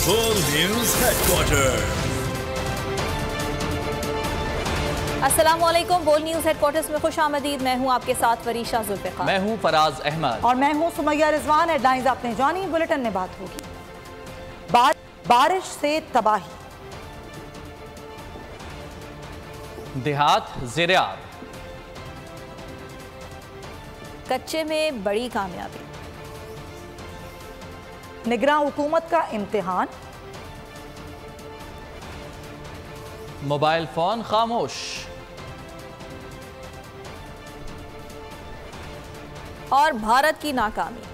बोल news headquarter. अस्सलामुअलैकुम। बोल न्यूज हेडक्वार्टर्स में खुश आमदीद। मैं हूं आपके साथ वरीशा जुल्फिकार। मैं हूं फराज अहमद और मैं हूं सुमैया रिजवान। हेडलाइंस आपने जानी, बुलेटिन में बात होगी। बारिश से तबाही, देहात ज़ेर-ए-आब, कच्चे में बड़ी कामयाबी, निगरां हुकूमत का इम्तिहान, मोबाइल फोन खामोश, और भारत की नाकामी।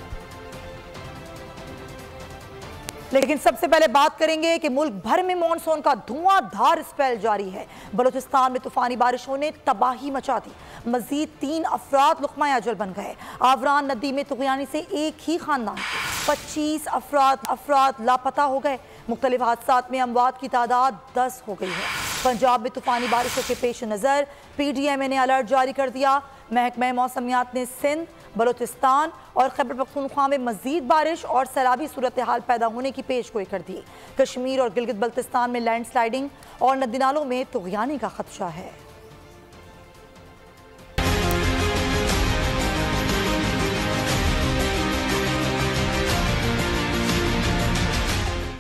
लेकिन सबसे पहले बात करेंगे कि मुल्क भर में मॉनसून का धुआंधार स्पेल जारी है। बलूचिस्तान में तूफानी बारिशों ने तबाही मचा दी। मजीद 3 अफराद लुक़मा अजल बन गए। आवरान नदी में तुग़यानी से एक ही खानदान के 25 अफराद लापता हो गए। मुख्तलिफ हादसात में अमवात की तादाद 10 हो गई है। पंजाब में तूफानी बारिशों के पेश नज़र PDMA ने अलर्ट जारी कर दिया। महकमा मौसमियात ने सिंध, बलूचिस्तान और खैबर पख्तूनख्वा में मजीद बारिश और सैलाबी सूरत हाल पैदा होने की पेशगोई कर दी। कश्मीर और गिलगित बल्तिस्तान में लैंडस्लाइडिंग और नदी नालों में तुग़यानी का खदशा है।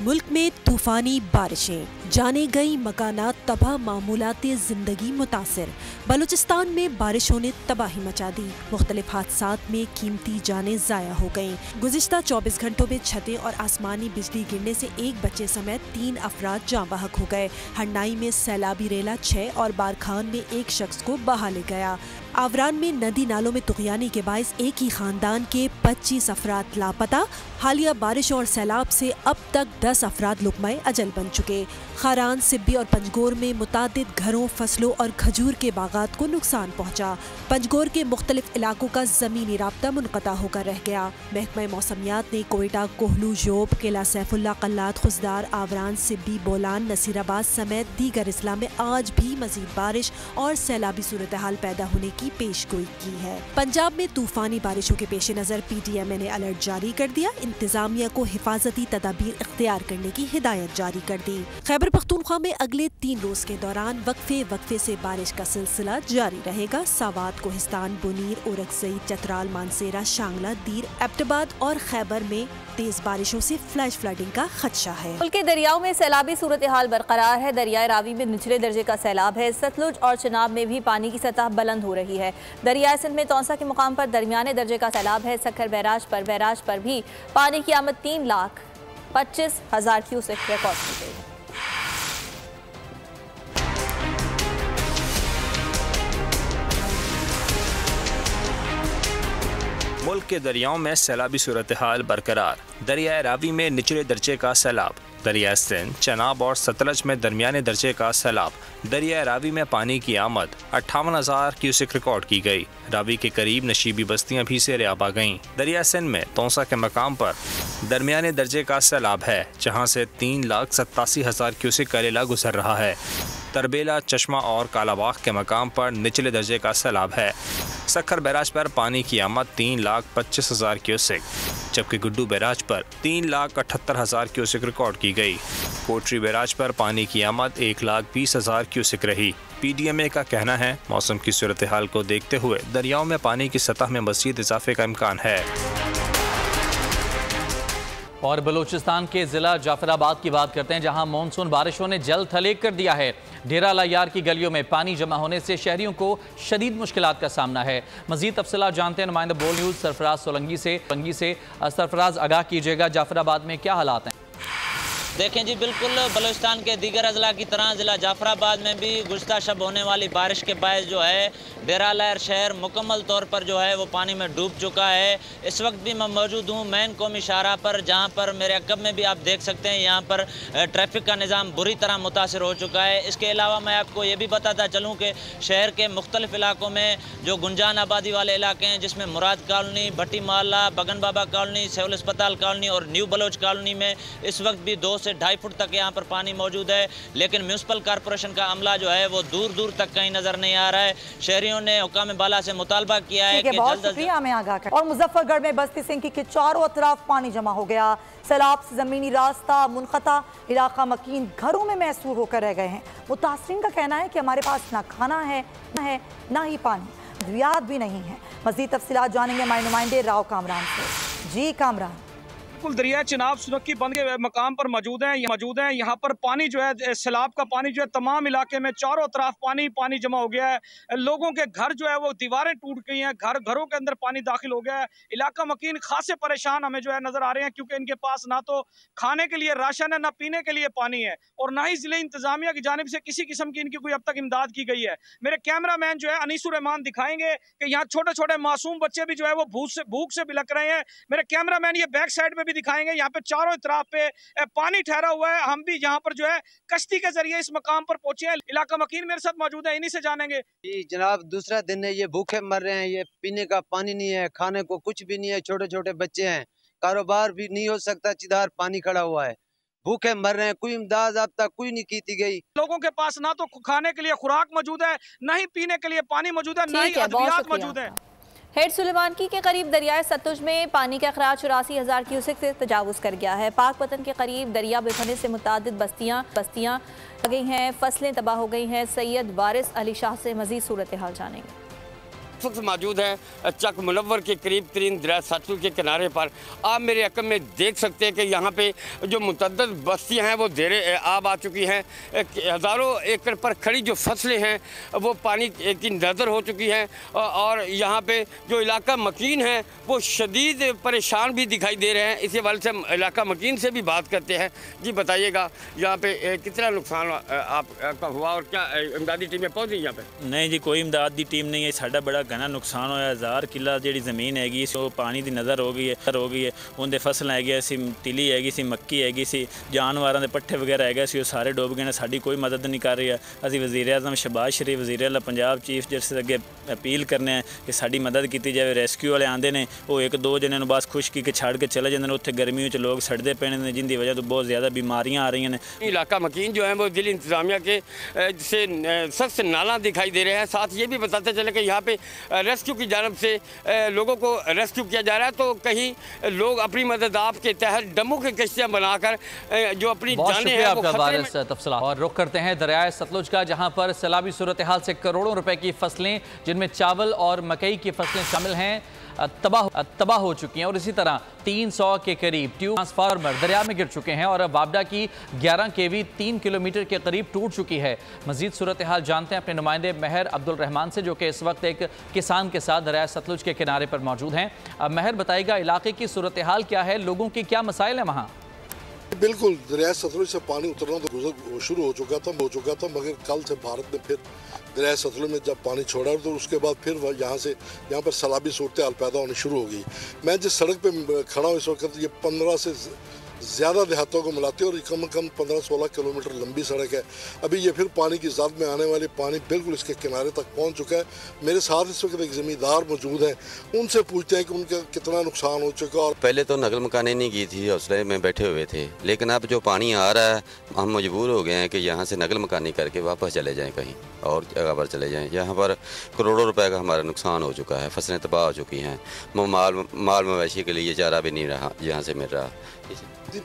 मुल्क में तूफानी बारिशें, जाने गई मकानात तबाह, मामूलाती ज़िंदगी मुतासिर। बलूचिस्तान में बारिशों ने तबाही मचा दी। मुख्तलिफ हादसात में कीमती जानें ज़ाया हो गईं। गुज़िश्ता 24 घंटों में छतें और आसमानी बिजली गिरने से एक बच्चे समेत 3 अफराद जाँ बहक हो गए। हंडाई में सैलाबी रेला 6 और बारखान में एक शख्स को बहा ले गया। आवरान में नदी नालों में तुग़यानी के बाइस एक ही खानदान के 25 अफराद लापता। हालिया बारिश और सैलाब से अब तक 10 अफराद लुक़मा अजल बन चुके। खारान, सिब्बी और पंजगोर में मुतादिद घरों, फसलों और खजूर के बागात को नुकसान पहुँचा। पंजगोर के मुख्तलिफ इलाकों का ज़मीनी राब्ता मुनक़ता होकर रह गया। महकमा मौसमियात ने कोयटा, कोहलू, जोब, किला सैफुल्ला, कल्लात, खुजदार, आवरान, सिब्बी, बोलान, नसीराबाद समेत दीगर अजला में आज भी मजीद बारिश और सैलाबी सूरत हाल पैदा होने की पेशगोई की है। पंजाब में तूफानी बारिशों के पेश नज़र PDMA ने अलर्ट जारी कर दिया। इंतजामिया को हिफाजती तदाबीर इख्तियार करने की हिदायत जारी कर दी। खैबर पख्तूनख्वा में अगले 3 रोज के दौरान वक्फे से बारिश का सिलसिला जारी रहेगा। सावात, कोहिस्तान, बुनीर, ओरकजई, चतराल, मानसेरा, शांगला, दीर, एबटाबाद और खैबर में तेज बारिशों से फ्लैश फ्लडिंग का खदशा है। मुल्क के दरियाओं में सैलाबी सूरत हाल बरकरार है। दरियाए रावी में निचले दर्जे का सैलाब है। सतलुज और चिनाब में भी पानी की सतह बुलंद हो रही है। दरियाए सिंध में तौसा के मुकाम पर दरमियाने दर्जे का सैलाब है। सक्खर बैराज पर भी पानी की आमद 3,25,000 क्यूसेक रिकॉर्ड की गई है। मुल्क के दरियाओं में सैलाबी सूरत हाल बरकरार। दरियाए रावी में निचले दर्जे का सैलाब। दरिया सिंध, चनाब और सतलज में दरमियाने दर्जे का सैलाब। दरिया रावी में पानी की आमद 58,000 क्यूसेक रिकॉर्ड की गई। रावी के करीब नशीबी बस्तियां भी ज़ेर-ए-आब आ गईं। दरिया सिंध में तौसा के मकाम पर दरमियाने दर्जे का सैलाब है, जहां से 3,87,000 क्यूसेक का रेला गुजर रहा है। तरबेला, चश्मा और कालाबाग के मकाम पर निचले दर्जे का सैलाब है। सक्खर बैराज पर पानी की आमद 3,25,000 क्यूसेक, जबकि गुड्डू बैराज पर 3,78,000 क्यूसेक रिकॉर्ड की गई। कोटरी बैराज पर पानी की आमद 1,20,000 क्यूसेक रही। PDMA का कहना है मौसम की सूरत हाल को देखते हुए दरियाओं में पानी की सतह में मज़ीद इजाफे का इम्कान है। और बलूचिस्तान के ज़िला जाफराबाद की बात करते हैं, जहां मानसून बारिशों ने जल थलेग कर दिया है। डेरा लायार की गलियों में पानी जमा होने से शहरियों को शदीद मुश्किलात का सामना है। मजीद तफसीलात जानते हैं नुमाइंदा बोल न्यूज़ सरफराज सोलंगी से। सरफराज, आगाह कीजिएगा, जाफराबाद में क्या हालात हैं? देखें जी, बिल्कुल बलूचिस्तान के दीगर अजला की तरह ज़िला जाफराबाद में भी गुज़श्ता शब होने वाली बारिश के बायस जो है डेरा लायर शहर मुकम्मल तौर पर जो है वो पानी में डूब चुका है। इस वक्त भी मैं मौजूद हूँ मेन कौमी शाहराह पर, जहाँ पर मेरे अक़ब में भी आप देख सकते हैं यहाँ पर ट्रैफिक का निज़ाम बुरी तरह मुतासर हो चुका है। इसके अलावा मैं आपको ये भी बताता चलूँ कि शहर के मुख्तलिफ इलाकों में जो गुंजान आबादी वाले इलाके हैं, जिसमें मुराद कॉलोनी, भट्टी मोहल्ला, बगन बाबा कॉलोनी, सिविल अस्पताल कॉलोनी और न्यू बलोच कॉलोनी में इस वक्त भी 2 से से 2.5 फुट तक यहाँ पर पानी मौजूद है, लेकिन म्यूनसिपल कॉरपोरेशन का अमला जो है वो दूर दूर तक कहीं नजर नहीं आ रहा है। शहरियों ने हुकाम बाला से मुतालबा किया है कि बहुत शुक्रिया हमें आगाह कर। और मुजफ्फरगढ़ में बस्ती सिंकी के चारों अतराफ पानी जमा हो गया। सैलाब से जमीनी रास्ता मुनक़ता, इलाका मकीन घरों में महसूर होकर रह गए हैं। मुतासरीन का कहना है कि हमारे पास ना खाना है ना ही पानी, अद्वियात भी नहीं है। मज़ीद तफसीलात जानेंगे हमारे नुमाइंदे राव कामरान से। जी कामरान। बिल्कुल दरिया चिनाब सुरक्की बंद के मकाम पर मौजूद हैं। यहाँ पर पानी जो है, सैलाब का पानी जो है तमाम इलाके में चारों तरफ पानी जमा हो गया है। लोगों के घर जो है वो दीवारें टूट गई हैं, घरों के अंदर पानी दाखिल हो गया है। इलाका मकीन खासे परेशान हमें जो है नजर आ रहे हैं, क्योंकि इनके पास ना तो खाने के लिए राशन है, ना पीने के लिए पानी है, और ना ही जिले इंतजामिया की जानिब से किसी किस्म की इनकी कोई अब तक इमदाद की गई है। मेरे कैमरा मैन जो है अनीसुर रहमान दिखाएंगे कि यहाँ छोटे छोटे मासूम बच्चे भी जो है वो भूख से बिलक रहे हैं। मेरे कैमरा मैन ये बैक साइड में भी दिखाएंगे, यहाँ पे चारों तरफ पे पानी ठहरा हुआ है। हम भी यहाँ पर जो है कश्ती के जरिए इस मकाम पर पहुंचे हैं। इलाका मकीन मेरे साथ मौजूद है, इन्हीं से जानेंगे। जी जनाब, दूसरा दिन है, ये भूखे मर रहे हैं, ये पीने का पानी नहीं है, खाने को कुछ भी नहीं है, छोटे छोटे बच्चे हैं, कारोबार भी नहीं हो सकता, चिदार पानी खड़ा हुआ है, भूखे मर रहे हैं। कोई इमदाद अब तक कोई नहीं की गई। लोगों के पास ना तो खाने के लिए खुराक मौजूद है, ना ही पीने के लिए पानी मौजूद है, ना ही अद्वियात मौजूद है। हेड सुलेमानकी के करीब दरियाए सतलुज में पानी का अखराज 84,000 क्यूसेक से तजावुज़ कर गया है। पाक पतन के करीब दरिया बिफरने से मुतादिद बस्तियाँ आ गई हैं, फसलें तबाह हो गई हैं। सैयद वारिस अली शाह से मजीद सूरत हाल जानेंगे। वक्त मौजूद है चक मुनव्वर के करीब तरीन दरिया सतलुज के किनारे पर। आप मेरे अकम में देख सकते हैं कि यहाँ पे जो मुतअद्दिद बस्तियाँ हैं वो देरे आब आ चुकी हैं। हज़ारों एकड़ पर खड़ी जो फसलें हैं वो पानी की नज़र हो चुकी हैं, और यहाँ पे जो इलाका मकीन है वो शदीद परेशान भी दिखाई दे रहे हैं। इसी वाले से इलाका मकीन से भी बात करते हैं। जी बताइएगा, यहाँ पे कितना नुकसान आपका हुआ और क्या इमदादी टीमें पहुँची यहाँ पे? नहीं जी, कोई इमदादी टीम नहीं है। साडा बड़ा घना नुकसान होया। 1000 किला जी जमीन हैगी वो पानी की नज़र हो गई है। उनके फसल है सी तिली हैगी सी, मक्की हैगी सी, जानवरों के पट्ठे वगैरह है वो सारे डुब गए। साड़ी कोई मदद नहीं कर रही है। अभी वज़ीर आज़म शहबाज शरीफ वज़ीर आला पंजाब चीफ जस्टिस अगे अपील करने हैं कि साड़ी मदद की जाए। रेस्क्यू वाले आते हैं, वो 1-2 जने बस खुशकी के छड़ के चले जाते हैं। उत्थे गर्मियों लोग सड़ते पे ने, जिनकी वजह तो बहुत ज़्यादा बीमारियाँ आ रही हैं। इलाका मकीन जो है वो जिला इंतजामिया के से सख्त नाला दिखाई दे रहे हैं। साथ ये भी बताते चले कि यहाँ पे रेस्क्यू की जानब से लोगों को रेस्क्यू किया जा रहा है, तो कहीं लोग अपनी मदद आपके तहत डमू की कश्तियाँ बनाकर जो अपनी जाने हैं वो खतरे में। और रुख करते हैं दरियाए सतलुज का, जहां पर सैलाबी सूरत हाल से करोड़ों रुपए की फसलें, जिनमें चावल और मकई की फसलें शामिल हैं, तबाह हो चुकी हैं। और इसी तरह 300 के करीब ट्रांसफार्मर दरिया में गिर चुके हैं और वाबडा की 11 kV 3 किलोमीटर के करीब टूट चुकी है। मजीद सूरत हाल जानते हैं अपने नुमाइंदे महर अब्दुल रहमान से, जो कि इस वक्त एक किसान के साथ दरिया सतलुज के किनारे पर मौजूद हैं। अब महर बताइएगा, इलाके की सूरत हाल क्या है, लोगों की क्या मसाइल है वहाँ? बिल्कुल, दरिया सतलुज से पानी उतरना तो शुरू हो चुका था, मगर कल से भारत ने फिर दरिया सतलुज में जब पानी छोड़ा तो उसके बाद फिर यहाँ पर सैलाबी सूरत हाल पैदा होनी शुरू हो गई। मैं जिस सड़क पे खड़ा हूँ इस वक्त, ये 15 से ज़्यादा देहातों को मिलाती है और कम से कम 15-16 किलोमीटर लंबी सड़क है। अभी ये फिर पानी की ज़द में आने वाली पानी बिल्कुल इसके किनारे तक पहुंच चुका है। मेरे साथ इस वक्त एक ज़मींदार मौजूद हैं, उनसे पूछते हैं कि उनका कितना नुकसान हो चुका। और पहले तो नकल मकाने नहीं की थी, हौसले में बैठे हुए थे, लेकिन अब जो पानी आ रहा है हम मजबूर हो गए हैं कि यहाँ से नकल मकानी करके वापस चले जाएँ, कहीं और जगह पर चले जाएँ। यहाँ पर करोड़ों रुपए का हमारा नुकसान हो चुका है, फसलें तबाह हो चुकी हैं, माल मवेशी के लिए चारा भी नहीं रहा यहाँ से मिल रहा।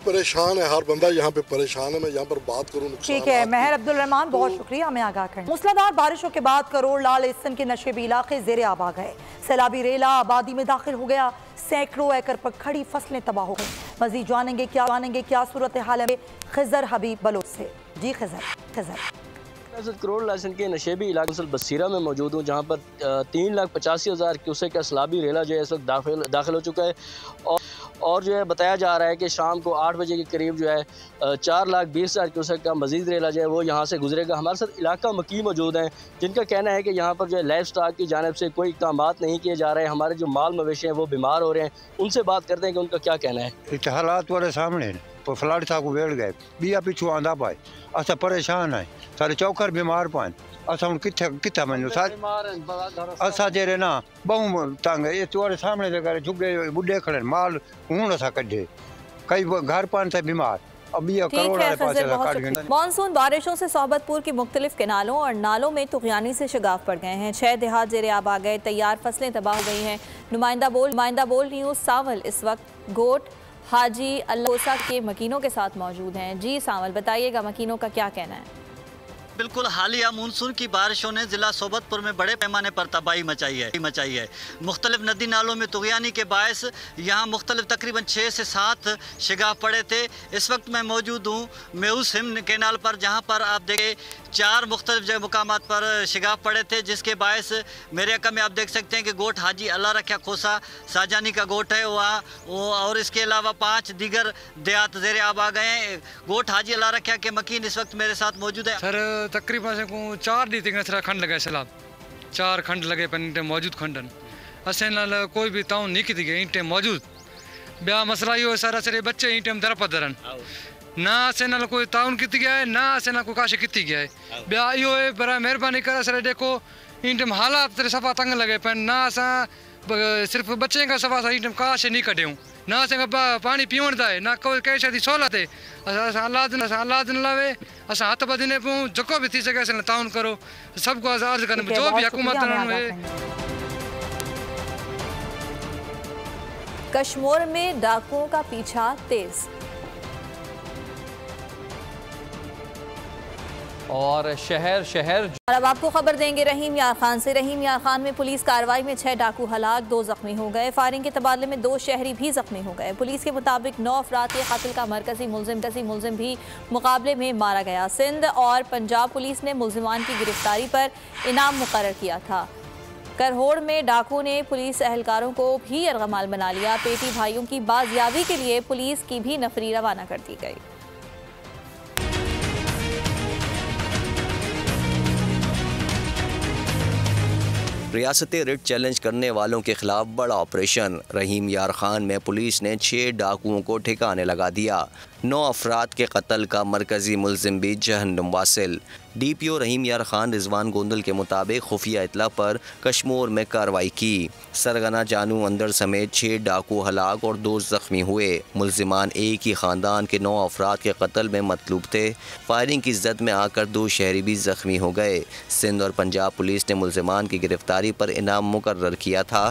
परेशान है हर बंदा, यहाँ पे परेशान है। मैं यहाँ पर बात करूँ। ठीक है महर अब्दुल रहमान, बहुत शुक्रिया हमें आगाह करने। मूसलाधार बारिशों के बाद करोड़ लाल इस्सन के नशेबी इलाके ज़ेरे आब आ गए। सैलाबी रेला आबादी में दाखिल हो गया, सैकड़ों एकड़ पर खड़ी फसलें तबाह हो गई। मजीद जानेंगे क्या सूरत हाल है खिजर हबीब बलोच से। जी खिजर। करोड़ लासन के नशेबी इलाके बसीरा में मौजूद हूँ, जहाँ पर 3,85,000 क्यूसेक का सैलाबी रेला जो है इस वक्त दाखिल हो चुका है। और जो है बताया जा रहा है कि शाम को 8 बजे के करीब जो है 4,20,000 क्यूसेक का मजीद रेला जो है वो यहाँ से गुजरेगा। हमारे साथ इलाका मकी मौजूद हैं, जिनका कहना है कि यहाँ पर जो है लाइफ स्टॉक की जानिब से कोई काम नहीं किए जा रहे हैं। हमारे जो माल मवेशी हैं वो बीमार हो रहे हैं, उनसे बात करते हैं कि उनका क्या कहना है। हालात वाले सामने फ्लड था को वेड़ गए, बिया पिछू आंदा पाए, असा परेशान है, सारे चौकर बीमार पाए, असा हूँ कितना मैनू असा जेरे ना बहु तंग ये तुम्हारे सामने जगह झुगे बुढ़े खड़े माल हूँ असा कढ़े, कई घर पान थे बीमार, मानसून बारिशों से सोहबतपुर की मुख्तलिफ किनालों और नालों में तुग़यानी से शगाफ पड़ गए हैं। 6 देहात ज़ेरे आब आ गए, तैयार फसलें तबाह हो गई हैं। नुमाइंदा बोल न्यूज़ सावल इस वक्त गोट हाजी अल्लाह के मकीनों के साथ मौजूद हैं। जी सावल, बताइएगा मकीनों का क्या कहना है? बिल्कुल, हालिया मानसून की बारिशों ने ज़िला सोबतपुर में बड़े पैमाने पर तबाही मचाई है। मुख्तलिफ नदी नालों में तुग़यानी के बायस यहाँ मुख्तलिफ तकरीबन 6 से 7 शगाफ पड़े थे। इस वक्त मैं मौजूद हूँ मेउस हिम कैनाल पर, जहाँ पर आप देखें 4 मुख्तलिफ जगह मुकामात पर शगाफ पड़े थे, जिसके बायस मेरे अका में आप देख सकते हैं कि गोट हाजी अल्लाह रखा खोसा साजानी का गोट है वहाँ, और इसके अलावा 5 दीगर देहात ज़ेरे आब आ गए हैं। गोट हाजी अल्लाह रखा के मकीन इस वक्त मेरे साथ मौजूद है। सर तकरीबन से 4 डी तक खंड लगे सैलाब, 4 खंड लगे पे मौजूद खंडन असें नाल कोई भी ताउन नहीं की गई इंटे मौजूद। ब्या मसला यो सारा सारे बच्चे इंटे में दर पदरन ना असें नाल कोई ताउन की गया है, ना असें ना कोई काश की गया है। ब्या यो है बड़ा मेहरबानी कर सर देखो इंटे में हालात तेरे सफा तंग लगे पे, ना असा सिर्फ बच्चे का सफा इंटे में काश नहीं कढूँ, ना असें पानी पीवण दा है, ना कोई कैसे दी सहूलत है। अल्लाह दिन लावे असां हथ बदिने पऊं, जो भी थी सके असें ताउन करो, सबको अर्ज करने जो भी हुकूमत है। कश्मीर में डाकुओं का पीछा तेज और शहर और अब आपको खबर देंगे रहीम यार खान से। रहीम यार खान में पुलिस कार्रवाई में 6 डाकू हलाक, 2 जख्मी हो गए। फायरिंग के तबादले में 2 शहरी भी जख्मी हो गए। पुलिस के मुताबिक 9 अफराद के कत्ल का मरकजी मुलजिम भी मुकाबले में मारा गया। सिंध और पंजाब पुलिस ने मुलजिमान की गिरफ्तारी पर इनाम मुकर्रर किया था। करहोड़ में डाकुओं ने पुलिस एहलकारों को भी यरगमाल बना लिया। पेटी भाइयों की बाजियाबी के लिए पुलिस की भी नफरी रवाना कर दी गई। रियासती रिट चैलेंज करने वालों के खिलाफ बड़ा ऑपरेशन। रहीम यार खान में पुलिस ने 6 डाकुओं को ठिकाने लगा दिया। 9 अफराद के कत्ल का मरकजी मुलजिम भी जहन्नुम वासिल। DPO रहीम यार खान रिजवान गोंदल के मुताबिक खुफिया इतला पर कश्मीर में कार्रवाई की। सरगना जानू अंदर समेत 6 डाकू हलाक और 2 जख्मी हुए। मुलजिमान एक ही ख़ानदान के 9 अफराद के कत्ल में मतलूब थे। फायरिंग की जद में आकर 2 शहरी भी जख्मी हो गए। सिंध और पंजाब पुलिस ने मुलजिमान की गिरफ्तारी पर इनाम मुकर्रर किया था।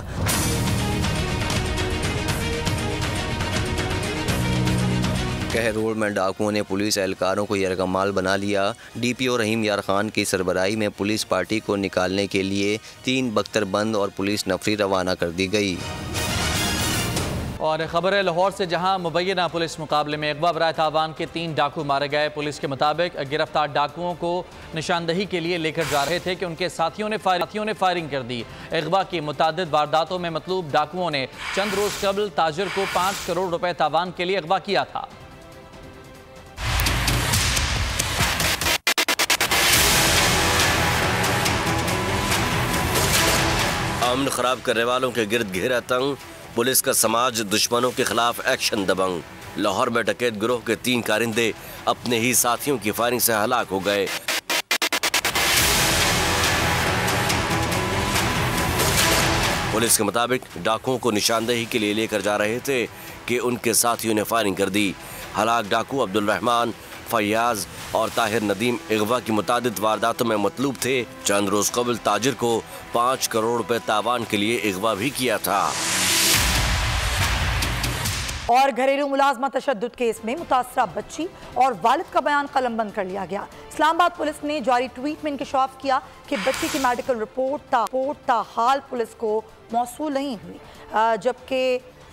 कहरोड़ में डाकुओं ने पुलिस एहलकारों को यरगमाल बना लिया। DPO रहीम यार खान की सरबराही में पुलिस पार्टी को निकालने के लिए 3 बख्तरबंद और पुलिस नफरी रवाना कर दी गई। और खबर है लाहौर से, जहां मुबैना पुलिस मुकाबले में अगवा बराए तावान के 3 डाकू मारे गए। पुलिस के मुताबिक गिरफ्तार डाकुओं को निशानदही के लिए लेकर जा रहे थे कि उनके साथियों ने फायरिंग कर दी। अगवा की मुतादिद वारदातों में मतलूब डाकुओं ने चंद रोज कबल ताजिर को 5 करोड़ रुपए तावान के लिए अगवा किया था। अमन खराब करने वालों के गिर्द घेरा तंग, पुलिस का समाज दुश्मनों के खिलाफ एक्शन दबंग। लाहौर में डकैत गिरोह के 3 कारिंदे अपने ही साथियों की फायरिंग से हलाक हो गए। पुलिस के मुताबिक डाकुओं को निशानदेही के लिए लेकर जा रहे थे कि उनके साथियों ने फायरिंग कर दी। हलाक डाकू अब्दुल रहमान, फयाज और ताहिर नदीम अगवा की मुतादिद वारदातों में मतलूब थे। चंद रोज कबल ताजिर को 5 करोड़ रुपए तावान के लिए अगवा भी किया था। और घरेलू मुलाजमा तशद्दुद केस में मुतासरा बच्ची और वालिद का बयान कलमबंद कर लिया गया। इस्लामाबाद पुलिस ने जारी ट्वीट में इंकशाफ किया कि बच्ची की मेडिकल रिपोर्ट ताहाल पुलिस को मौसूल नहीं हुई, जबकि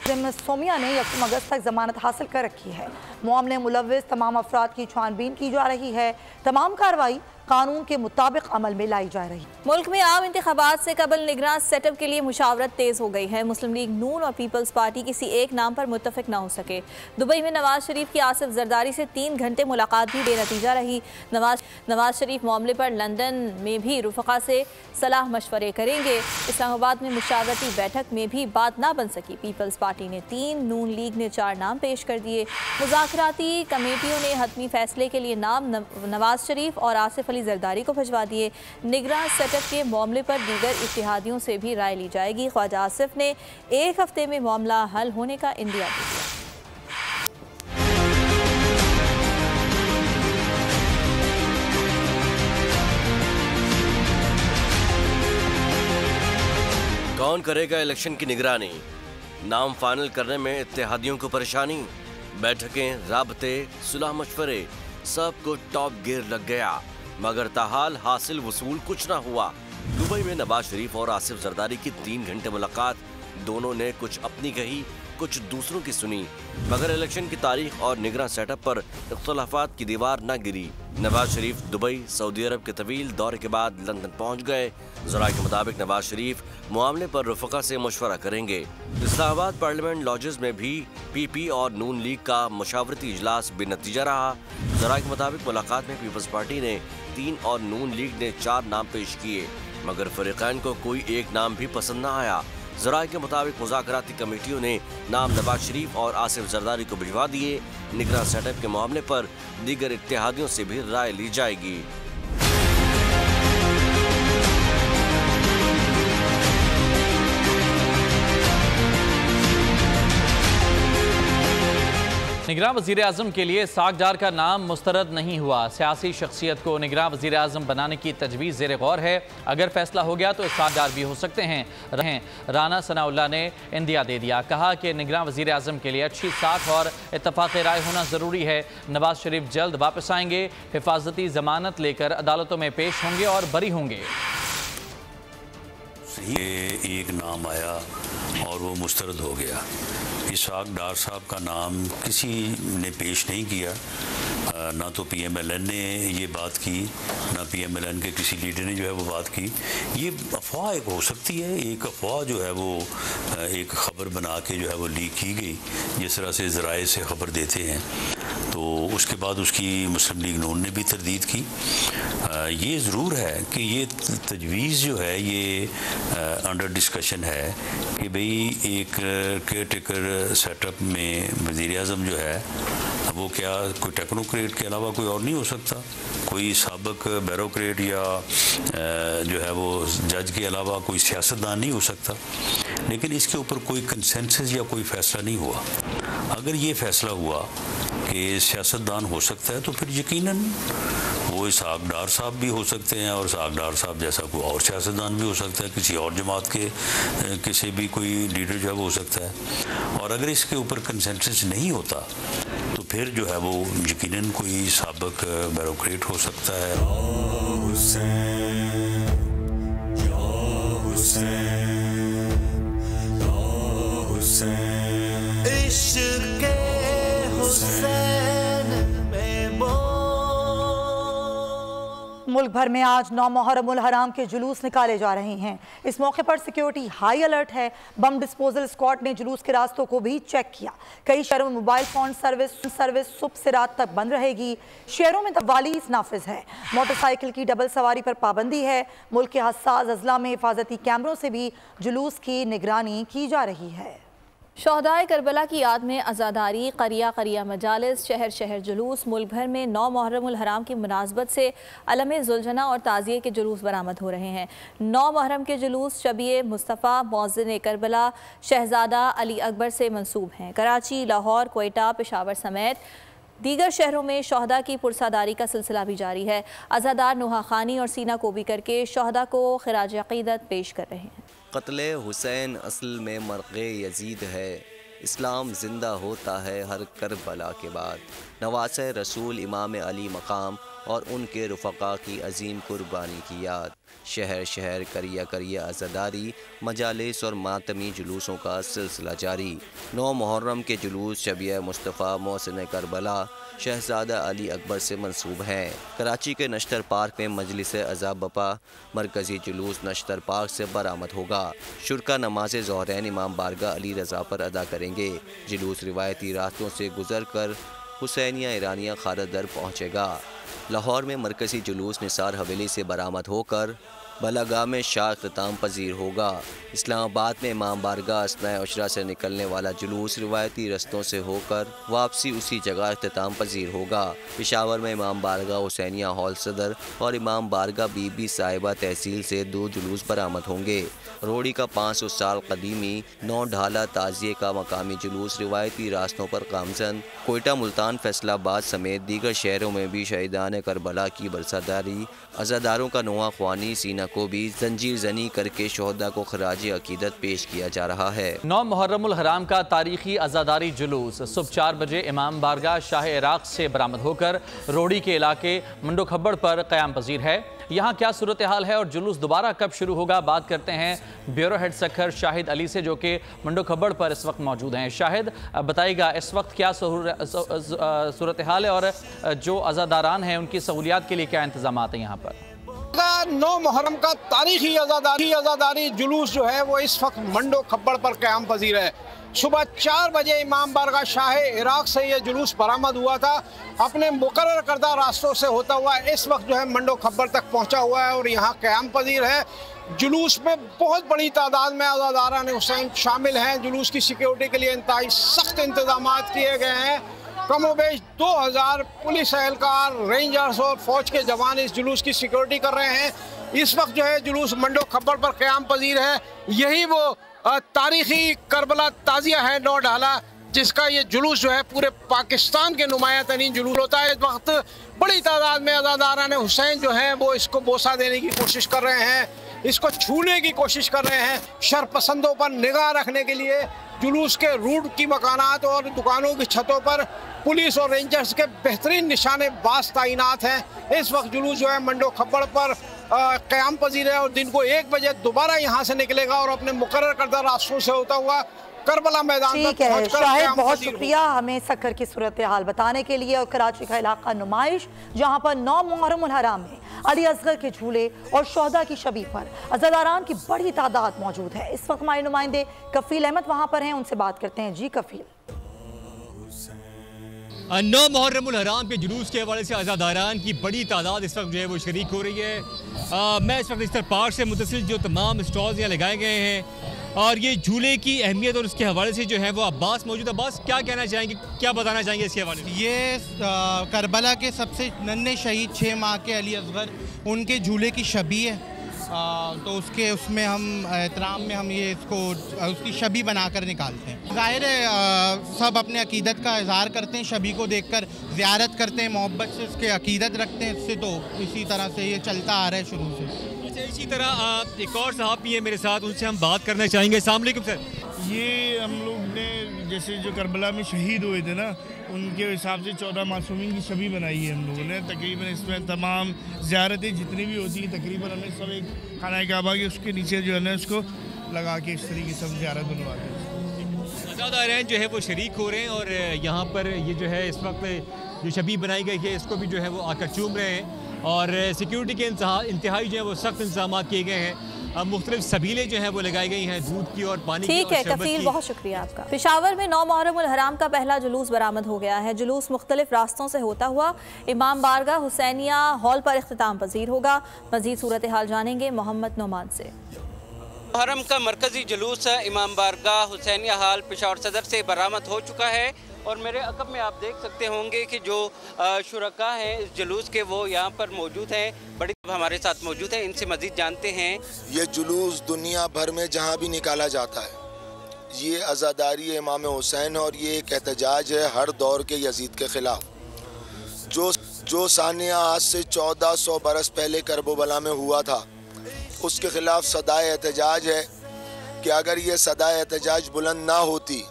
सोमिया ने 1 अगस्त तक जमानत हासिल कर रखी है। मामले मुलव्विस तमाम अफराद की छानबीन की जा रही है। तमाम कार्रवाई कानून के मुताबिक अमल में लाई जा रही। मुल्क में आम इंतखाबात से कबल निगरान सेटअप के लिए मुशावरत तेज हो गई है। मुस्लिम लीग नून और पीपल्स पार्टी किसी एक नाम पर मुत्तफिक न हो सके। दुबई में नवाज शरीफ की आसिफ जरदारी से 3 घंटे मुलाकात भी बेनतीजा रही। नवाज शरीफ मामले पर लंदन में भी रुफका से सलाह मशवरे करेंगे। इस्लामाबाद में मुशावरती बैठक में भी बात ना बन सकी। पीपल्स पार्टी ने 3, नून लीग ने 4 नाम पेश कर दिए। मुज़ाकराती कमेटियों ने हतमी फैसले के लिए नाम नवाज शरीफ और आसिफ अली जरदारी को भिजवा दिए। निगरान सेटअप के मामले पर दीगर इत्तेहादियों से भी राय ली जाएगी। ख्वाजा आसिफ ने 1 हफ्ते में मामला हल होने का इंदिया दिया। कौन करेगा इलेक्शन की निगरानी? नाम फाइनल करने में इत्तेहादियों को परेशानी। बैठकें, राबते, सुलह मशवरे, सब को टॉप गियर लग गया, मगर ताहाल हासिल वसूल कुछ ना हुआ। दुबई में नवाज शरीफ और आसिफ जरदारी की 3 घंटे मुलाकात। दोनों ने कुछ अपनी कही, कुछ दूसरों की सुनी, मगर इलेक्शन की तारीख और निगरान सेटअप पर इख्तलाफात की दीवार न गिरी। नवाज शरीफ दुबई, सऊदी अरब के तवील दौरे के बाद लंदन पहुंच गए। ज़राए के मुताबिक नवाज शरीफ मामले पर रफ़का से मशवरा करेंगे। इस्लामाबाद पार्लियामेंट लॉजेस में भी पीपी और नून लीग का मशावरती इजलास बेनतीजा रहा। ज़राए के मुताबिक मुलाकात में पीपल्स पार्टी ने 3 और नून लीग ने 4 नाम पेश किए, मगर फरीक़ैन को कोई एक नाम भी पसंद न आया। ज़राए के मुताबिक मुज़ाकराती कमेटियों ने नाम नवाज शरीफ और आसिफ जरदारी को भिजवा दिए। निगरान सेटअप के मामले पर दीगर इत्तेहादियों से भी राय ली जाएगी। निगरान वज़ीर आज़म के लिए सागडार का नाम मुस्तरद नहीं हुआ। सियासी शख्सियत को निगरान वज़ीर आज़म बनाने की तजवीज़ ज़ेर गौर है। अगर फैसला हो गया तो सागडार भी हो सकते हैं। राना सनाउल्लाह ने इंदिया दे दिया, कहा कि निगरान वज़ीर आज़म के लिए अच्छी साख और इत्तफाक़ राय होना ज़रूरी है। नवाज शरीफ जल्द वापस आएंगे, हिफाजती ज़मानत लेकर अदालतों में पेश होंगे और बरी होंगे। एक नाम आया और वो मुस्तरद हो गया। इसाक डार साहब का नाम किसी ने पेश नहीं किया, ना तो PMLN ने ये बात की, ना PMLN के किसी लीडर ने जो है वो बात की। ये अफवाह एक हो सकती है, एक अफवाह जो है वो एक ख़बर बना के जो है वो लीक की गई, जिस तरह से ज़राए से ख़बर देते हैं। तो उसके बाद उसकी मुस्लिम लीग नून ने भी तरदीद की। ये ज़रूर है कि ये तजवीज़ जो है ये अंडर डिस्कशन है कि भाई एक केयर टेकर सेटअप में वज़ीर आज़म जो है वो क्या कोई टेक्नोक्रेट के अलावा कोई और नहीं हो सकता, कोई साबिक ब्यूरोक्रेट या जो है वो जज के अलावा कोई सियासतदान नहीं हो सकता। लेकिन इसके ऊपर कोई कंसेंसस या कोई फ़ैसला नहीं हुआ। अगर ये फ़ैसला हुआ कि सियासतदान हो सकता है तो फिर यकीनन वो इसाक डार साहब भी हो सकते हैं और इसाक डार साहब जैसा कोई और सियासतदान भी हो सकता है, किसी और जमात के किसी भी कोई लीडर जो है वो हो सकता है। और अगर इसके ऊपर कंसेंसस नहीं होता तो फिर जो है वो यकीनन कोई साबिक ब्यूरोक्रेट हो सकता है। मुल्क भर में आज 9 मुहर्रम हराम के जुलूस निकाले जा रहे हैं। इस मौके पर सिक्योरिटी हाई अलर्ट है। बम डिस्पोजल स्क्वाड ने जुलूस के रास्तों को भी चेक किया। कई शहरों में मोबाइल फोन सर्विस सुबह से रात तक बंद रहेगी। शहरों में तवालीस नाफिज है। मोटरसाइकिल की डबल सवारी पर पाबंदी है। मुल्क के हसास अजला में हिफाजती कैमरों से भी जुलूस की निगरानी की जा रही है। शहदाए करबला की याद में अज़ादारी, करिया करिया मजालिस, शहर शहर जुलूस। मुल्क भर में 9 मुहर्रम हराम की मुनासबत से अलम जुलझना और ताज़िये के जुलूस बरामद हो रहे हैं। 9 मुहर्रम के जुलूस शबीए मुस्तफ़ा, मौज़िन करबला, शहजादा अली अकबर से मंसूब हैं। कराची, लाहौर, कोयटा, पेशावर समेत दीगर शहरों में शहदा की पुरसादारी का सिलसिला भी जारी है। अज़ादार नुहा खानी और सीना कोबी करके शहदा को खिराज अक़ीदत पेश कर रहे हैं। क़त्ल हुसैन असल में मरक़े यजीद है। इस्लाम ज़िंदा होता है हर करबला के बाद। नवासे रसूल इमाम अली मकाम और उनके रुफ़क़ा की अजीम कुर्बानी की याद। शहर शहर करिया करिया अज़ादारी, मजालिस और मातमी जुलूसों का सिलसिला जारी। 9 मुहर्रम के जुलूस शबीए मुस्तफ़ा, मौसिन करबला, शहजादा अली अकबर से मंसूब हैं। कराची के नश्तर पार्क में मजलिस अज़ा बपा, मरकज़ी जुलूस नश्तर पार्क से बरामद होगा। शुरका नमाज ज़ोहरैन इमाम बारगाह अली रज़ा पर अदा करेंगे। जुलूस रिवायती रास्तों से गुजर कर हुसैनिया ईरानिया खारदर पहुँचेगा। लाहौर में मरकज़ी जुलूस निसार हवेली से बरामद होकर बलागाह में शाह इख्तिताम पजीर होगा। इस्लामाबाद में इमाम बारगाह असनाए अशरा से निकलने वाला जुलूस रिवायती रस्तों से होकर वापसी उसी जगह इख्तिताम पजीर होगा। पेशावर में इमाम बारगाह हुसैनिया हॉल सदर और इमाम बारगाह बीबी साहिबा तहसील से 2 जुलूस बरामद होंगे। रोड़ी का 500 साल कदीमी 9 ढाला ताज़िये का मकामी जुलूस रिवायती रास्तों पर गामजन। कोयटा, मुल्तान, फैसलाबाद समेत दीगर शहरों में भी शहीदान करबला की बरसादारी, अज़ादारों का नुआ ख्वानी, सीना को भी जंजीर जनी करके शोहदा को खराज अकीदत पेश किया जा रहा है। 9 मुहर्रमुल हराम का तारीखी अज़ादारी जुलूस सुबह 4 बजे इमाम बारगाह शाह इराक से बरामद होकर रोड़ी के इलाके मंडो खब्बड़ पर क़याम पजीर है। यहाँ क्या सूरत हाल है और जुलूस दोबारा कब शुरू होगा, बात करते हैं ब्यूरो हेड सखर शाहिद अली से, जो कि मंडो खब्बड़ पर इस वक्त मौजूद हैं। शाहिद, बताइएगा इस वक्त क्या सूरत हाल है और जो अज़ादारान हैं उनकी सहूलियात के लिए क्या इंतजाम हैं यहाँ पर? 9 मुहर्रम का तारीखी अज़ादारी जुलूस जो है वो इस वक्त मंडो खब्बड़ पर क़याम पजीर है। सुबह 4 बजे इमाम बारगाह शाह इराक से ये जुलूस बरामद हुआ था। अपने मुकर्रर करदा रास्तों से होता हुआ इस वक्त जो है मंडो खब्बड़ तक पहुंचा हुआ है और यहाँ क़याम पजीर है। जुलूस में बहुत बड़ी तादाद में अज़ादारान हुसैन शामिल हैं। जुलूस की सिक्योरिटी के लिए इंतहाई सख्त इंतजाम किए गए हैं। कमोबेश 2000 पुलिस एहलकार, रेंजर्स और फौज के जवान इस जुलूस की सिक्योरिटी कर रहे हैं। इस वक्त जो है जुलूस मंडो खब्बड़ पर क़याम पजीर है। यही वो तारीखी करबला ताज़िया है 9 डाला, जिसका ये जुलूस जो है पूरे पाकिस्तान के नुमाया तरीन जुलूस होता है। इस वक्त बड़ी तादाद में अज़ादारान हुसैन जो हैं वो इसको बोसा देने की कोशिश कर रहे हैं, इसको छूने की कोशिश कर रहे हैं। शरपसंदों पर निगाह रखने के लिए जुलूस के रूट की मकानात और दुकानों की छतों पर पुलिस और रेंजर्स के बेहतरीन निशानेबाज तैनात हैं। इस वक्त जुलूस जो है मंडो खब्बड़ पर क़याम पजीर है और दिन को 1 बजे दोबारा यहाँ से निकलेगा और अपने मुकर्रर करदा रास्तों से होता हुआ करबला मैदान पर पहुंचकर शाहिद, बहुत शुक्रिया हमें सखर की सूरत हाल बताने के लिए। और कराची का इलाका नुमाइश, जहाँ पर 9 मुहर्रमुल हराम में अली असगर के झूले और शोहदा की शबी पर अज़ादारान की बड़ी तादाद मौजूद है। इस वक्त हमारे नुमाइंदे कफील अहमद वहाँ पर हैं, उनसे बात करते हैं। जी कफील। 9 मुहर्रमुल हराम के जुलूस के हवाले से अज़ादारान की बड़ी तादाद इस वक्त जो है वो शरीक हो रही है। मैं इस वक्त इस्तर पार्क से मुतसिल जो तमाम स्टॉल्स यहाँ लगाए गए हैं और ये झूले की अहमियत और उसके हवाले से जो है वो अब्बास मौजूद है। अब्बास, क्या कहना चाहेंगे, क्या बताना चाहेंगे इसके हवाले से? ये करबला के सबसे नन्हे शहीद 6 माह के अली असगर, उनके झूले की शबी है। तो उसमें हम एहतराम में हम ये इसको उसकी शबी बनाकर निकालते हैं। ज़ाहिर है सब अपने अकीदत का इज़हार करते हैं, शबी को देखकर ज़ियारत करते हैं, मोहब्बत से उसके अकीदत रखते हैं। इससे तो इसी तरह से ये चलता आ रहा है शुरू से। अच्छा, इसी तरह एक और साहब भी है मेरे साथ, उनसे हम बात करना चाहेंगे। अस्सलाम वालेकुम सर। ये हम लोग ने जैसे जो करबला में शहीद हुए थे ना, उनके हिसाब से 14 मासूमीन की शबी बनाई है हम लोगों ने। तकरीबन इसमें तमाम ज़ियारतें जितनी भी होती हैं तकरीबन हमने सब एक खाना काबा के उसके नीचे जो है ना उसको लगा के इस तरीके से हम ज़ियारत बनवाते हैं। अज़ादारान जो है वो शरीक हो रहे हैं और यहाँ पर ये जो है इस वक्त जो शबी बनाई गई है इसको भी जो है वो आकर चूम रहे हैं और सिक्योरिटी के इंतहाई जो है वो सख्त इंतजाम किए गए हैं। अब मुख्तलिफ सबीलें जो हैं वो लगाई गई हैं दूध की और पानी की। ठीक है कफील, बहुत शुक्रिया आपका। पेशावर में 9 मुहर्रमुल हराम का पहला जुलूस बरामद हो गया है। जुलूस मुख्तलिफ रास्तों से होता हुआ इमाम बारगाह हुसैनिया हॉल पर इख्तिताम पजीर होगा। मजीद सूरत हाल जानेंगे मोहम्मद नोमान से। मुहर्रम का मरकजी जुलूस इमाम बारगाह हुसैनिया हॉल पेशावर सदर से बरामद हो चुका है और मेरे अकब में आप देख सकते होंगे कि जो शुरका हैं इस जुलूस के वो यहाँ पर मौजूद हैं। बड़ी हमारे साथ मौजूद हैं, इनसे मजीद जानते हैं। ये जुलूस दुनिया भर में जहाँ भी निकाला जाता है ये अज़ादारी इमाम हुसैन और ये एक एहतजाज है हर दौर के यजीद के ख़िलाफ़। जो सानिया आज से 1400 बरस पहले करबला में हुआ था उसके ख़िलाफ़ सदाए एहतजाज है कि अगर ये सदाए एहतजाज बुलंद ना होती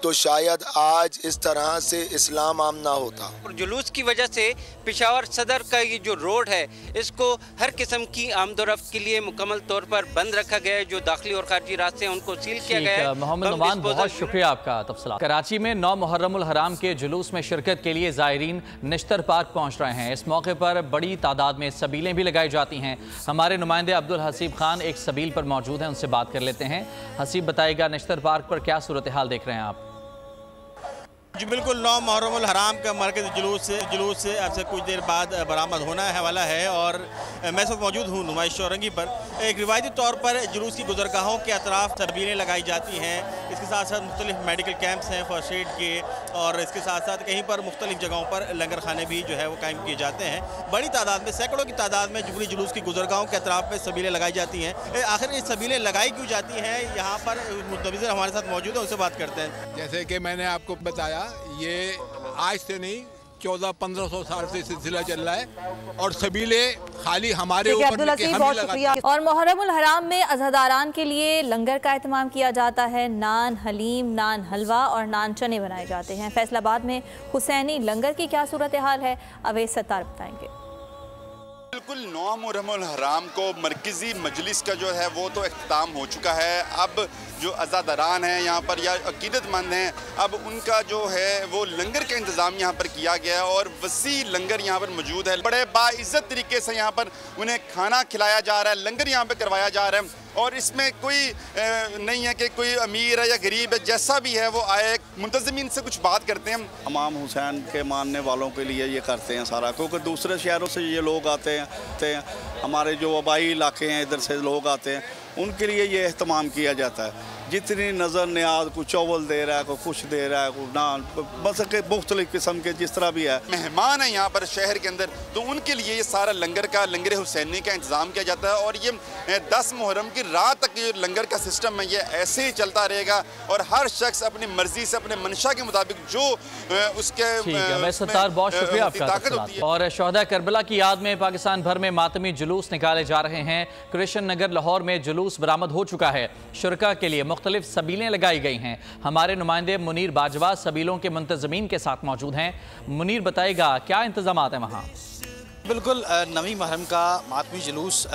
तो शायद आज इस तरह से इस्लाम आम ना होता। और जुलूस की वजह से पेशावर सदर का ये जो रोड है इसको हर किस्म की आमदोरफ्त के लिए मुकम्मल तौर पर बंद रखा गया है। जो दाखिली और खारजी रास्ते हैं उनको सील किया गया है। मोहम्मद नुमान, बहुत शुक्रिया आपका तफसीलात। कराची में 9 मुहर्रमुल हराम के जुलूस में शिरकत के लिए ज़ायरीन निश्तर पार्क पहुँच रहे हैं। इस मौके पर बड़ी तादाद में सबीलें भी लगाई जाती हैं। हमारे नुमाइंदे अब्दुल हसीब खान एक सबील पर मौजूद हैं, उनसे बात कर लेते हैं। हसीब, बताइएगा निश्तर पार्क पर क्या सूरत हाल देख रहे हैं आप? जी बिल्कुल, 9 मुहर्रमुल हराम का मरकज़ी जुलूस से अब से कुछ देर बाद बरामद होना है वाला है और मैं सब मौजूद हूँ नुमाइश चौरंगी पर। एक रिवायती तौर पर जुलूस की गुज़रगाहों के अतराफ़ सबीलें लगाई जाती हैं। इसके साथ साथ मुख्तलिफ मेडिकल कैंप्स हैं फर्स्ट एड के और इसके साथ साथ कहीं पर मुख्तलिफ जगहों पर लंगर खाने भी जो है वो कायम किए जाते हैं। बड़ी तादाद में, सैकड़ों की तादाद में जुबली जुलूस की गुज़रगाहों के अतराफ़ में सबीलें लगाई जाती हैं। आखिर ये सबीलें लगाई क्यों जाती हैं, यहाँ पर मुतवज़्ज़िर हमारे साथ मौजूद है, उनसे बात करते हैं। जैसे कि मैंने आपको बताया, ये आज से नहीं 1400-1500 साल से सिलसिला चल रहा है और सबीले खाली हमारे ऊपर और मुहर्रमुल हराम में अज़ादारान के लिए लंगर का एहतमाम किया जाता है। नान हलीम, नान हलवा और नान चने बनाए जाते हैं। फैसलाबाद में हुसैनी लंगर की क्या सूरत हाल है, अवैस सत्तार बताएंगे। बिल्कुल 9 मुहर्रमुल हराम को मरकज़ी मजलिस का जो है वो तो इख्तिताम हो चुका है। अब जो अज़ादारान हैं यहाँ पर या अकीदतमंद हैं, अब उनका जो है वो लंगर का इंतज़ाम यहाँ पर किया गया है और वसी लंगर यहाँ पर मौजूद है। बड़े बाइज़्ज़त तरीके से यहाँ पर उन्हें खाना खिलाया जा रहा है, लंगर यहाँ पर करवाया जा रहा है और इसमें कोई नहीं है कि कोई अमीर है या गरीब है, जैसा भी है वो आए। मुंतज़मीन से कुछ बात करते हैं। इमाम हुसैन के मानने वालों के लिए ये करते हैं सारा, क्योंकि दूसरे शहरों से ये लोग आते हैं, हमारे जो वबाई इलाके हैं इधर से लोग आते हैं, उनके लिए ये एहतमाम किया जाता है। जितनी नज़र न्याज, कोई चावल दे रहा है, कोई कुछ दे रहा है, कोई नान, बस के मुख्तलिफ किस्म के जिस तरह भी है। मेहमान है यहाँ पर शहर के अंदर, तो उनके लिए ये सारा लंगर हुसैनी का इंतज़ाम किया जाता है और ये 10 मुहर्रम की रात तक ये लंगर का सिस्टम है, ये ऐसे ही चलता रहेगा और हर शख्स अपनी मर्जी से अपने मंशा के मुताबिक जो उसके बहुत शुक्रिया आपका। और शहदा करबला की याद में पाकिस्तान भर में मातमी जुलूस निकाले जा रहे हैं। कृष्ण नगर लाहौर में जुलूस बरामद हो चुका है। शुरका के लिए मुख्तलिफ सबीलें लगाई गई हैं। हमारे नुमाइंदे मुनीर बाजवा सबीलों के मुंतज़मीन के साथ मौजूद हैं। मुनीर बताएगा क्या इंतजाम है वहाँ। बिल्कुल 9वीं मुहर्रम का मातमी जुलूस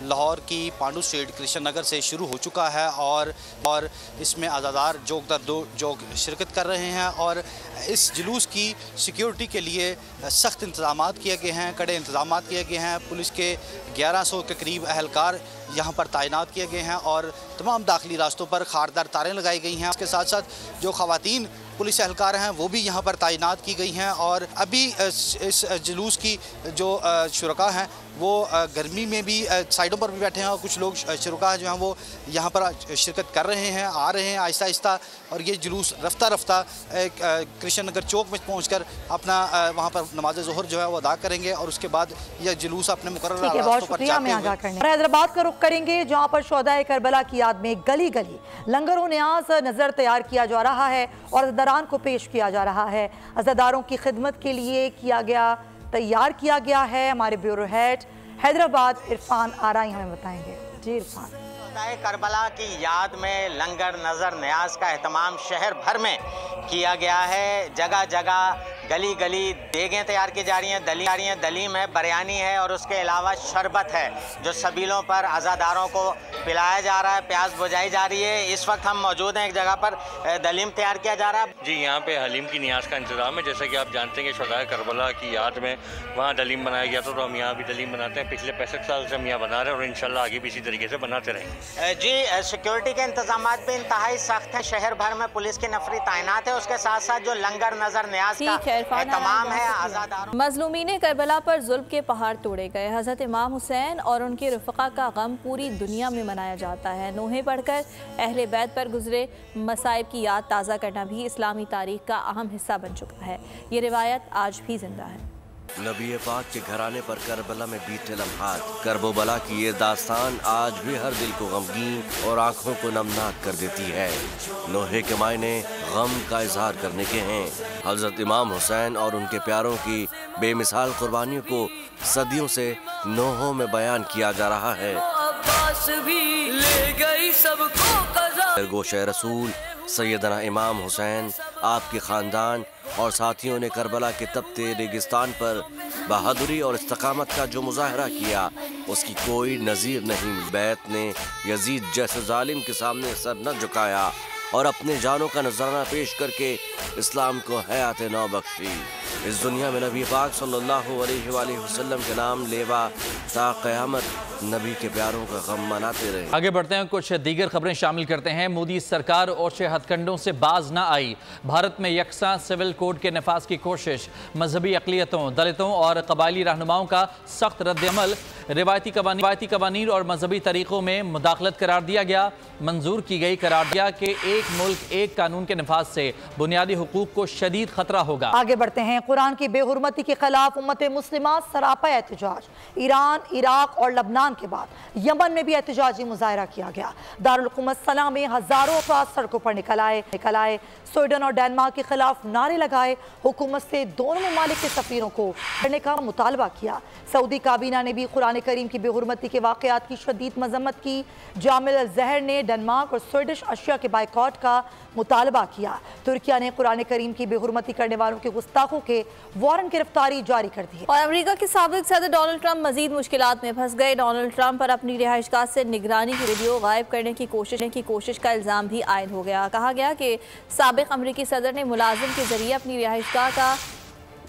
लाहौर की पांडू स्ट्रीट कृष्ण नगर से शुरू हो चुका है और इसमें आज़ादार जोग दर जोग शिरकत कर रहे हैं और इस जुलूस की सिक्योरिटी के लिए सख्त इंतजाम किए गए हैं, कड़े इंतजाम किए गए हैं। पुलिस के 1100 के करीब अहलकार यहाँ पर तैनात किए गए हैं और तमाम दाखिली रास्तों पर खारदार तारें लगाई गई हैं। इसके साथ साथ जो ख़वातीन पुलिस एहलकार हैं वो भी यहाँ पर तैनात की गई हैं और अभी इस जुलूस की जो शुरका हैं वो गर्मी में भी साइडों पर भी बैठे हैं और कुछ लोग शुरका जो हैं वो यहाँ पर शिरकत कर रहे हैं, आ रहे हैं आहिस्ता आहिस्ता और ये जुलूस रफ्ता रफ्ता कृष्ण नगर चौक में पहुँचकर अपना वहाँ पर नमाज ज़ोहर जो है वो अदा करेंगे और उसके बाद यह जुलूस अपने मुकर्रर रास्तों पर जाते हुए हैदराबाद का रुख करेंगे जहाँ पर शोहदाए करबला की याद में गली गली लंगर न्याज नज़र तैयार किया जा रहा है और अज़ादारान को पेश किया जा रहा है। अज़ादारों की खिदमत के लिए तैयार किया गया है। हमारे ब्यूरो हेड हैदराबाद इरफान आराई हमें बताएंगे। जी इरफान। करबला की याद में लंगर नज़र न्याज का एहतमाम शहर भर में किया गया है। जगह जगह गली गली देगें तैयार की जा रही हैं, दलीम है, बिरयानी है और उसके अलावा शरबत है जो सबीलों पर अज़ादारों को पिलाया जा रहा है, प्यास बुझाई जा रही है। इस वक्त हम मौजूद हैं एक जगह पर दलीम तैयार किया जा रहा है। जी यहाँ पे हलीम की नियाज का इंतज़ाम है। जैसे कि आप जानते हैं कि शोहदाए करबला की याद में वहाँ दलीम बनाया गया था, तो हम यहाँ भी दलीम बनाते हैं। पिछले 65 साल से हम यहाँ बना रहे हैं और इंशाल्लाह आगे भी इसी तरीके से बनाते रहेंगे। जी सिक्योरिटी के इंतजाम भी इंतहाई सख्त है। शहर भर में पुलिस की नफरी तैनात है। उसके साथ साथ जो लंगर नजर न्याज का तमाम है आज़ादारों मजलूमीन करबला पर जुल्म के पहाड़ तोड़े गए। हज़रत इमाम हुसैन और उनके रफ़क़ा का गम पूरी दुनिया में मनाया जाता है। नोहे पढ़कर अहले बैत पर गुजरे मसाइब की याद ताज़ा करना भी इस्लामी तारीख का अहम हिस्सा बन चुका है। ये रिवायत आज भी जिंदा है। नबी पाक के घराने पर करबला में बीते लम्हात, करबला की ये दास्तान आज भी हर दिल को गमगीन और आँखों को नमनाक कर देती है। नोहे के मायने गम का इजहार करने के हैं। हजरत इमाम हुसैन और उनके प्यारों की बेमिसाल कुर्बानियों को सदियों से नोहों में बयान किया जा रहा है। गोशे रसूल सैयदना इमाम हुसैन, आपके ख़ानदान और साथियों ने करबला के तपते रेगिस्तान पर बहादुरी और इस्तकामत का जो मुजाहरा किया उसकी कोई नज़ीर नहीं। बैत ने यजीद जैसे जालिम के सामने सर न झुकाया और अपने जानों का नजराना पेश करके इस्लाम को हयात नौ बख्शी। इस दुनिया में नबी पाक सल्लल्लाहु अलैहि वसल्लम के नाम लेवा ता क़यामत नबी के प्यारों का गम मनाते रहे। आगे बढ़ते हैं, कुछ दीगर खबरें शामिल करते हैं। मोदी सरकार ओछे हथकंडों से बाज न आई। भारत में यकसा सिविल कोड के नफाज की कोशिश। मजहबी अक़लियतों, दलितों और कबायली रहनुमाओं का सख्त रद्दअमल। रिवायती कवानीन और मजहबी तरीक़ों में मुदाखलत करार दिया गया। मंजूर की गई करार दिया कि एक मुल्क एक कानून के नफाज से बुनियादी हुकूक को शदीद खतरा होगा। आगे बढ़ते हैं। हैं कुरान की बेहुरमती के खिलाफ उम्मत मुस्लिमा सरापा एहतजाज। ईरान, इराक और लबनान के बाद यमन में भी एहतजाजी मुजाहरा किया गया। दारुल हुकूमत सना में हजारों अफराद सड़कों पर निकल आए। स्वीडन और डेनमार्क के खिलाफ नारे लगाए। हुकूमत से दोनों ममालिक के सफीरों को करने का मुतालबा किया। सऊदी काबीना ने भी कुरान करीम की बेहुरमती के वाक़यात की शदीद मजम्मत की। जामिल अल-ज़हर ने डेनमार्क और स्वीडिश अशिया के बाइकॉट का मुतालबा किया। तुर्किया ने कुरान करीम की बेहुरमती करने वालों के गुस्ताखों के वारंट गिरफ्तारी जारी कर दी है। और अमेरिका के साबिक सदर डोनाल्ड ट्रंप मजीद मुश्किलात में फंस गए। डोनाल्ड ट्रंप पर अपनी रिहाइशगाह से निगरानी की वीडियो गायब करने की कोशिश का इल्ज़ाम भी आयद हो गया। कहा गया कि साबिक अमेरिकी सदर ने मुलाजिम के जरिए अपनी रिहाइशगाह का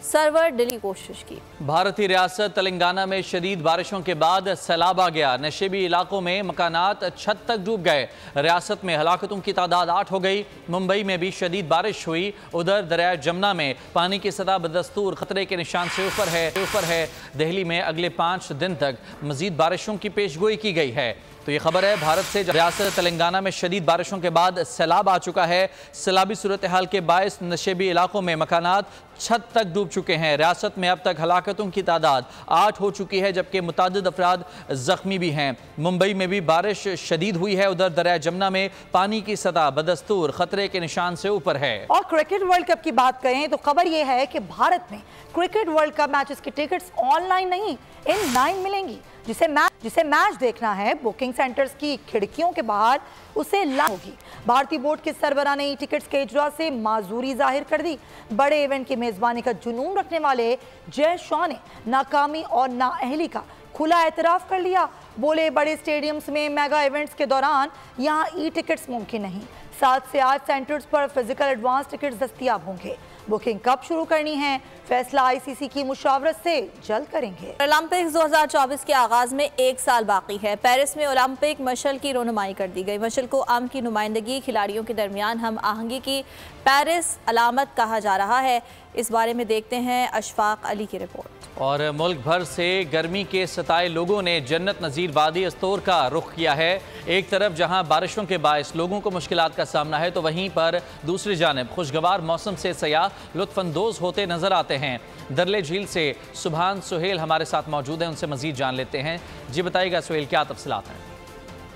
सर्वर डिलीट की कोशिश की। भारतीय रियासत तेलंगाना में शदीद बारिशों के बाद सैलाब आ गया। नशेबी इलाकों में मकानात छत तक डूब गए। रियासत में हलाकतों की तादाद 8 हो गई। मुंबई में भी शदीद बारिश हुई। उधर दरिया जमुना में पानी की सतह बदस्तूर खतरे के निशान से ऊपर है। दिल्ली में अगले 5 दिन तक मजीद बारिशों की पेशगोई की गई है। तो ये खबर है भारत से। रियासत तेलंगाना में शदीद बारिशों के बाद सैलाब आ चुका है। सैलाबी सूरत हाल के बायस नशेबी इलाकों में मकानात छत तक डूब चुके हैं। रियासत में अब तक हलाकतों की तादाद 8 हो चुकी है, जबकि मुतादिद अफराद जख्मी भी हैं। मुंबई में भी बारिश शदीद हुई है। उधर दरिया जमुना में पानी की सतह बदस्तूर खतरे के निशान से ऊपर है। और क्रिकेट वर्ल्ड कप की बात करें तो खबर यह है कि भारत में क्रिकेट वर्ल्ड कप मैचेस की टिकट्स ऑनलाइन नहीं इन लाइन मिलेंगी। जिसे मैच देखना है बुकिंग सेंटर्स की खिड़कियों के बाहर उसे लाइन होगी। भारतीय बोर्ड के सरबराह ने टिकट्स के इजरा से माजूरी जाहिर कर दी। बड़े इवेंट की मेजबानी का जुनून रखने वाले जय शाह ने नाकामी और नाअहली का खुला एतराफ़ कर लिया। बोले बड़े स्टेडियम्स में मेगा इवेंट्स के दौरान यहाँ ई टिकट्स मुमकिन नहीं। 7 से 8 सेंटर्स पर फिजिकल एडवांस टिकट्स दस्तियाब होंगे। बुकिंग कब शुरू करनी है फैसला आईसीसी की मुशावरत से जल्द करेंगे। ओलंपिक्स 2024 के आगाज में 1 साल बाकी है। पेरिस में ओलंपिक मशल की रोनुमाई कर दी गई। मशल को अमन की नुमाइंदगी खिलाड़ियों के दरमियान हम आहंगी की पेरिस अलामत कहा जा रहा है। इस बारे में देखते हैं अशफाक अली की रिपोर्ट। और मुल्क भर से गर्मी के सताए लोगों ने जन्नत नज़ीर वादी अस्तोर का रुख किया है। एक तरफ जहां बारिशों के बायस लोगों को मुश्किलात का सामना है, तो वहीं पर दूसरी जानिब खुशगवार मौसम से सयाह लुत्फानंदोज होते नजर आते हैं। दरले झील से सुभान सुहेल हमारे साथ मौजूद हैं, उनसे मजीद जान लेते हैं। जी बताइएगा सुहेल, क्या तफसीलात हैं?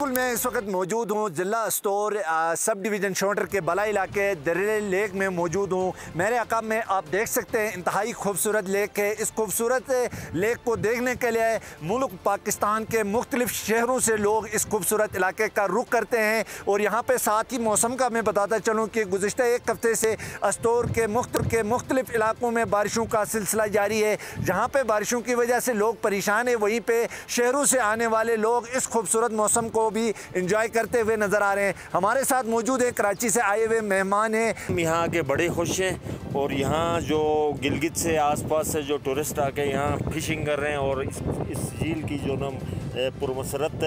मैं इस वक्त मौजूद हूँ जिला स्टोर सब डिवीज़न शोटर के बला इलाके दरिया लेक में मौजूद हूँ। मेरे अकाब में आप देख सकते हैं इंतहाई खूबसूरत लेक है। इस खूबसूरत लेक को देखने के लिए मुल्क पाकिस्तान के मुख्तलिफ शहरों से लोग इस खूबसूरत इलाके का रुख करते हैं। और यहाँ पे साथ ही मौसम का मैं बताता चलूँ कि गुज़िश्ता 1 हफ्ते से स्टोर के मुख्तलिफ इलाकों में बारिशों का सिलसिला जारी है। जहाँ पर बारिशों की वजह से लोग परेशान हैं, वहीं पर शहरों से आने वाले लोग इस खूबसूरत मौसम को भी एंजॉय करते हुए नजर आ रहे हैं। हमारे साथ मौजूद है कराची से आए हुए मेहमान हैं। यहाँ के बड़े खुश हैं और यहाँ जो गिलगित से आसपास से जो टूरिस्ट आके यहाँ फिशिंग कर रहे हैं और इस झील की जो ना पुरमसरत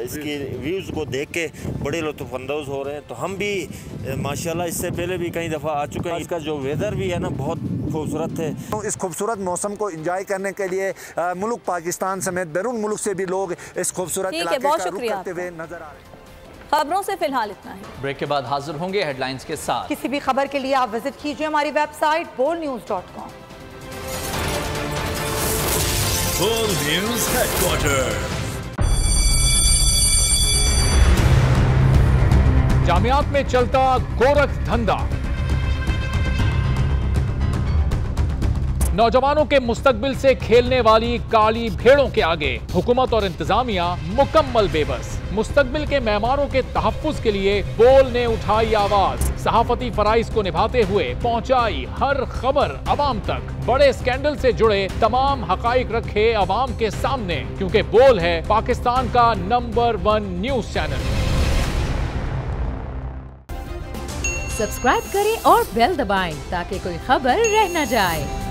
इसकी व्यूज़ को देख के बड़े लुत्फ़अंदोज़ हो रहे हैं। तो हम भी माशाल्लाह इससे पहले भी कई दफ़ा आ चुके हैं। इसका जो वेदर भी है ना बहुत खूबसूरत है। तो इस खूबसूरत मौसम को एंजॉय करने के लिए मुल्क पाकिस्तान समेत बैरून मुल्क से भी लोग इस खूबसूरत इलाके का रुख करते हुए नजर आ रहे हैं। खबरों से फिलहाल इतना ही। ब्रेक के बाद हाजिर होंगे हेडलाइंस के साथ। किसी भी खबर के लिए आप विजिट कीजिए हमारी website boldnews.com। Bold news headquarter. जामियात में चलता गोरख धंधा, नौजवानों के मुस्तकबिल से खेलने वाली काली भेड़ों के आगे हुकूमत और इंतजामिया मुकम्मल बेबस। मुस्तकबिल के मेहमानों के तहफ्फुज के लिए बोल ने उठाई आवाज। सहाफती फराइज को निभाते हुए पहुंचाई हर खबर अवाम तक। बड़े स्कैंडल से जुड़े तमाम हकाइक रखे अवाम के सामने, क्योंकि बोल है पाकिस्तान का नंबर 1 न्यूज चैनल। सब्सक्राइब करें और बेल दबाएं ताकि कोई खबर रह न जाए।